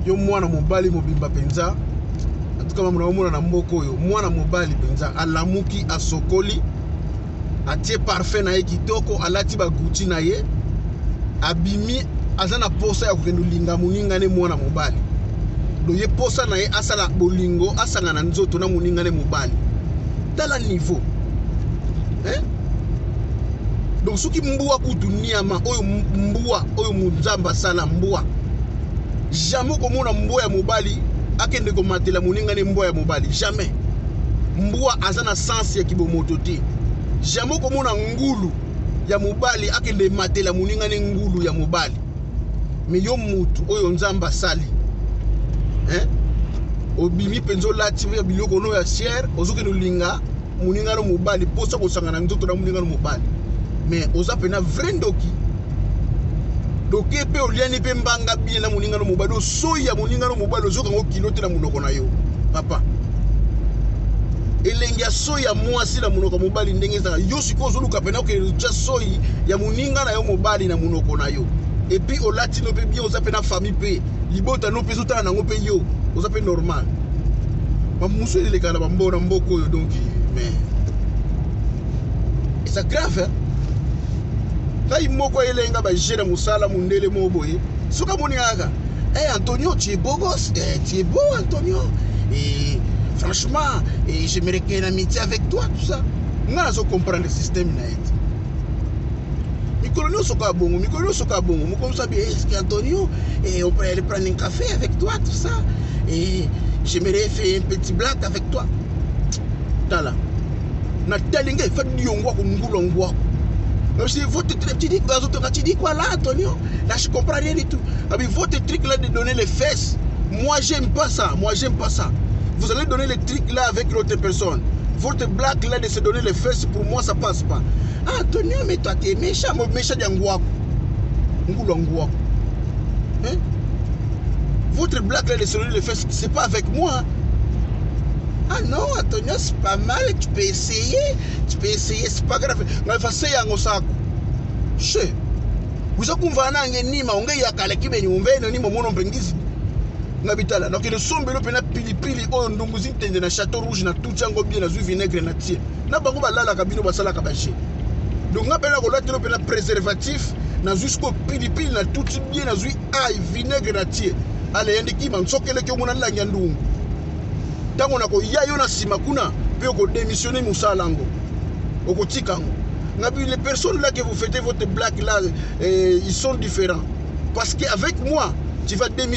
yo mwana mobali mobimba penza en tout cas mwana na mboko yo mwana mobali penza alamuki asokoli atie parfait na ye kitoko alati ba Gucci na ye abimi azana posa ya kokendo linga muninga ne mwana mobali do ye posa na ye asala bolingo asanga na nzoto na muninga ne mobali tala niveau donc soki mbuwa kutu niama oyo mbuwa oyo munzamba sala mbuwa jamais komona mbuwa ya mobali akende komatela muninga ne mbuwa ya mobali jamais mbuwa azana sens ya kibomoto te jamais komona ngulu ya mobali akende matela muninga ne ngulu ya mobali mais yo mutu oyo nzamba sali obimi penzo lati ya biloko no ya cher ozoke no linga muninga no mobali posa ko sangana nzoto na muninga no mobali mais oza pena vrendoki doke pe oliani pe mbanga bien na muninga no mobali soya muninga no mobali ozoka ngo kilote na munoko na yo papa elengi ya soya mwasi na munoko mobali ndenge ezaka yo sikozo luka pena ko ja soyi ya muninga na yo mobali na munoko na yo et puis au latino pe bien oza pena famille pe libota no pe zotala nango pe yo oza pe normal ba muso ile kala ba mbona mboko yo donc mais c'est grave hein kai moko elenga ba jera musala mundele moboye suka moni aka Antonio tu es beau gosse tu es beau Antonio et franchement j'aimerais qu'il y ait une amitié avec toi tout ça ngana so comprendre le système na et Mikolo soka bongo mo comme ça bien est-ce qu'Antonio on peut aller prendre un café avec toi tout ça et j'aimerais faire un petit blague avec toi tala na telinga fa diongo ko ngulongwa si votre truc tu dis quoi là Antonio là je comprends rien du tout votre truc là de donner les fesses moi j'aime pas ça vous allez donner les trucs là avec l'autre personne votre blague là de se donner les fesses pour moi ça passe pas. Antonio mais toi tu es méchant d'angouako ngulongwa votre blague là de se donner les fesses c'est pas avec moi. Ah non, Antonio, c'est pas mal, tu peux essayer, c'est pas grave. Mais face à Ngosako. Che. Vous avez convaincu nima onge ya kale kibeni umvene ni momono mpengizi. Ngabitala. Donc le sombe lo pena pilipili o ndunguzi tende na château rouge na tout chango bien na zu vinaigre na tie. Na bango balala kabino basala kabache. Donc ngapela ko lati lo pena préservatif na jusqu'au pilipili na tout bien na zu ai vinaigre na tie. Ale yendiki mansokele ke mona la nyandungu. Tango na ko yayo na sima kuna pe ko démissionner musalango okotikango ngabi les personnes là que vous faites votre blague là ils sont différents parce que avec moi tu vas démissionner